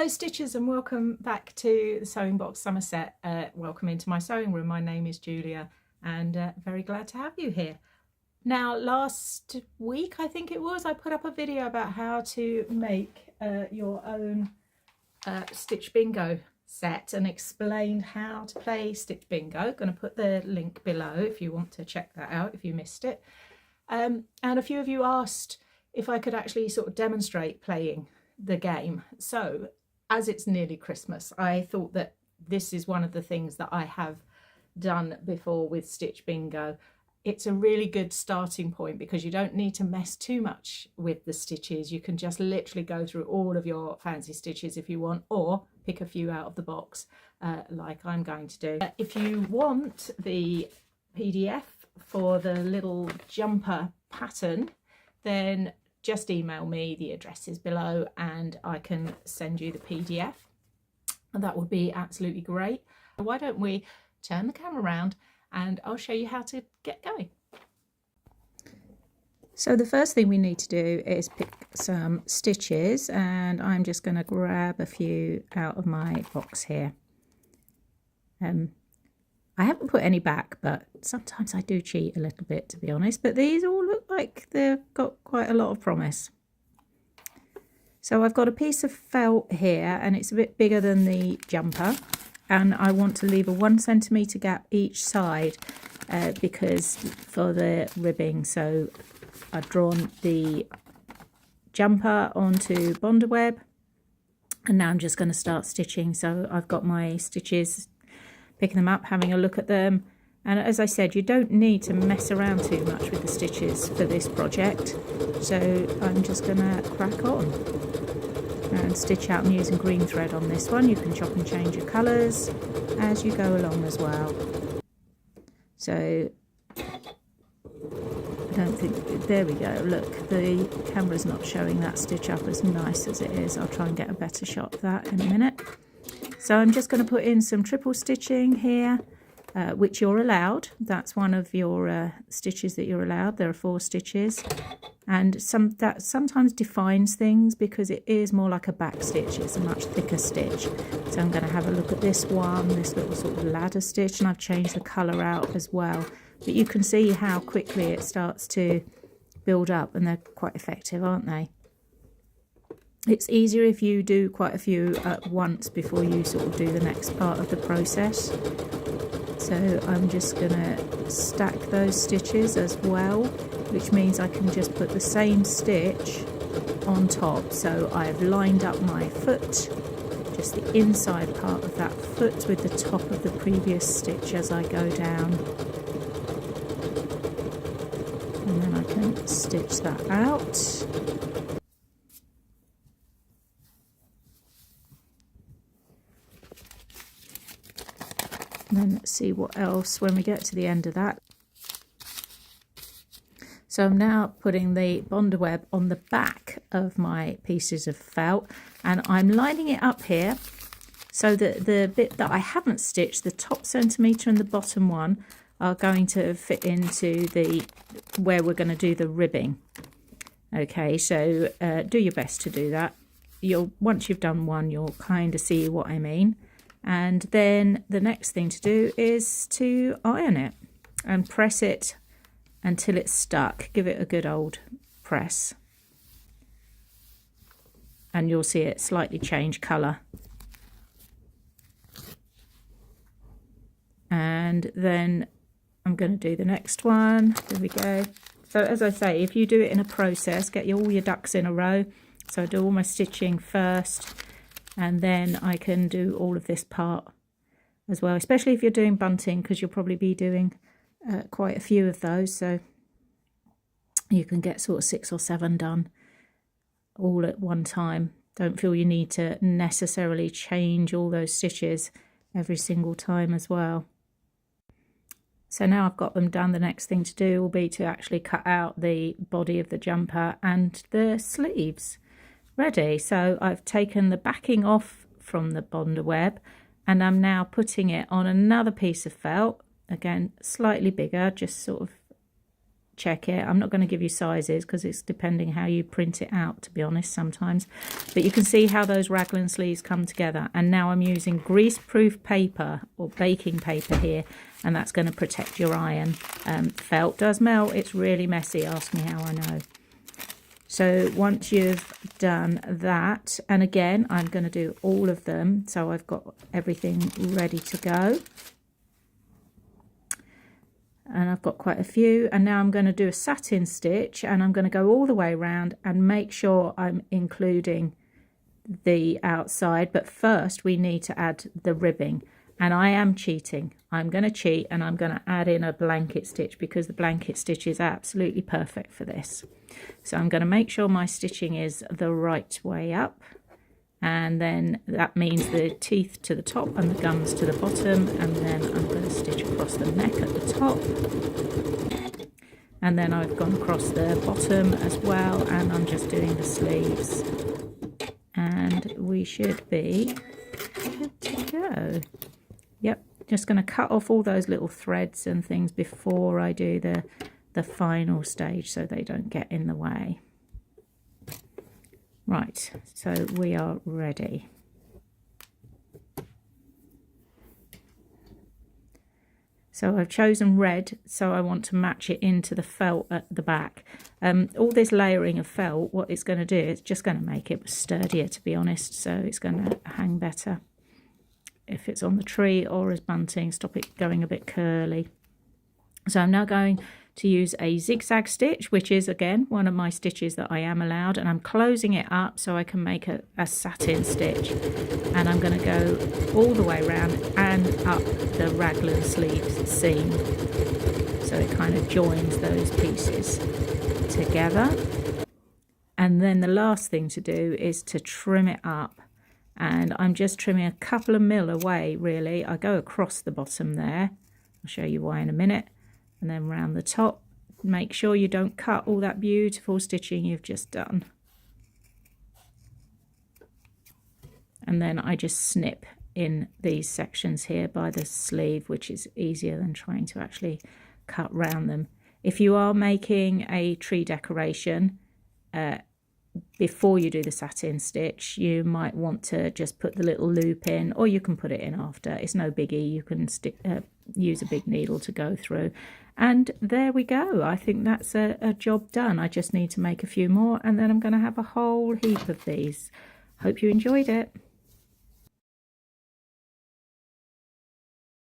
Hello stitchers, and welcome back to the Sewing Box Somerset. Welcome into my sewing room. My name is Julia and very glad to have you here. Now last week I think it was, I put up a video about how to make your own Stitch Bingo set and explained how to play Stitch Bingo. Going to put the link below if you want to check that out if you missed it. And a few of you asked if I could actually sort of demonstrate playing the game. So as it's nearly Christmas, I thought that this is one of the things that I have done before with Stitch Bingo. It's a really good starting point because you don't need to mess too much with the stitches. You can just literally go through all of your fancy stitches if you want, or pick a few out of the box like I'm going to do. If you want the PDF for the little jumper pattern, then just email me, the address is below, and I can send you the PDF. And that would be absolutely great. Why don't we turn the camera around and I'll show you how to get going. So the first thing we need to do is pick some stitches, and I'm just going to grab a few out of my box here. I haven't put any back, but sometimes I do cheat a little bit, to be honest. But these all look like they've got quite a lot of promise. So I've got a piece of felt here, and it's a bit bigger than the jumper. And I want to leave a 1 centimetre gap each side because for the ribbing. So I've drawn the jumper onto Bonder web, and now I'm just going to start stitching. So I've got my stitches, picking them up, having a look at them, and as I said, you don't need to mess around too much with the stitches for this project, so I'm just gonna crack on and stitch out. I'm using green thread on this one. You can chop and change your colours as you go along as well. So I don't think, there we go, look, the camera's not showing that stitch up as nice as it is. I'll try and get a better shot of that in a minute. So I'm just going to put in some triple stitching here, which you're allowed. That's one of your stitches that you're allowed. There are 4 stitches, and that sometimes defines things because it is more like a back stitch. It's a much thicker stitch. So I'm going to have a look at this one, this little sort of ladder stitch, and I've changed the colour out as well. But you can see how quickly it starts to build up, and they're quite effective, aren't they? It's easier if you do quite a few at once before you sort of do the next part of the process. So I'm just going to stack those stitches as well, which means I can just put the same stitch on top. So I've lined up my foot, just the inside part of that foot with the top of the previous stitch as I go down. And then I can stitch that out. And then let's see what else when we get to the end of that. So I'm now putting the Bonder web on the back of my pieces of felt, and I'm lining it up here so that the bit that I haven't stitched, the top centimetre and the bottom one, are going to fit into the where we're going to do the ribbing. Okay, so do your best to do that. Once you've done one, you'll kind of see what I mean. And then the next thing to do is to iron it and press it until it's stuck. Give it a good old press, and you'll see it slightly change colour. And then I'm going to do the next one. There we go. So as I say, if you do it in a process, get all your ducks in a row. So I do all my stitching first, and then I can do all of this part as well, especially if you're doing bunting, because you'll probably be doing quite a few of those. So you can get sort of 6 or 7 done all at one time. Don't feel you need to necessarily change all those stitches every single time as well. So now I've got them done, the next thing to do will be to actually cut out the body of the jumper and the sleeves. Ready. So I've taken the backing off from the Bonder web, and I'm now putting it on another piece of felt, again slightly bigger, just sort of check it. I'm not going to give you sizes because it's depending how you print it out, to be honest, sometimes. But you can see how those raglan sleeves come together. And now I'm using grease-proof paper or baking paper here, and that's going to protect your iron. Felt does melt. It's really messy. Ask me how I know. So once you've done that, and again, I'm going to do all of them. So I've got everything ready to go. And I've got quite a few. And now I'm going to do a satin stitch, and I'm going to go all the way around and make sure I'm including the outside. But first we need to add the ribbing. And I am cheating. I'm going to cheat, and I'm going to add in a blanket stitch because the blanket stitch is absolutely perfect for this. So I'm going to make sure my stitching is the right way up. And then that means the teeth to the top and the gums to the bottom. And then I'm going to stitch across the neck at the top. And then I've gone across the bottom as well. And I'm just doing the sleeves. And we should be good to go. Yep, just going to cut off all those little threads and things before I do the final stage so they don't get in the way. Right, so we are ready. So I've chosen red, so I want to match it into the felt at the back. All this layering of felt, what it's going to do, it's just going to make it sturdier, to be honest, so it's going to hang better. If it's on the tree or as bunting, stop it going a bit curly. So I'm now going to use a zigzag stitch, which is again one of my stitches that I am allowed, and I'm closing it up so I can make a satin stitch. And I'm going to go all the way around and up the raglan sleeves seam, so it kind of joins those pieces together. And then the last thing to do is to trim it up. And I'm just trimming a couple of mil away, really. I go across the bottom there. I'll show you why in a minute. And then round the top. Make sure you don't cut all that beautiful stitching you've just done. And then I just snip in these sections here by the sleeve, which is easier than trying to actually cut round them. If you are making a tree decoration, before you do the satin stitch, you might want to just put the little loop in, or you can put it in after. It's no biggie. You can use a big needle to go through. And there we go. I think that's a job done. I just need to make a few more, and then I'm going to have a whole heap of these. Hope you enjoyed it.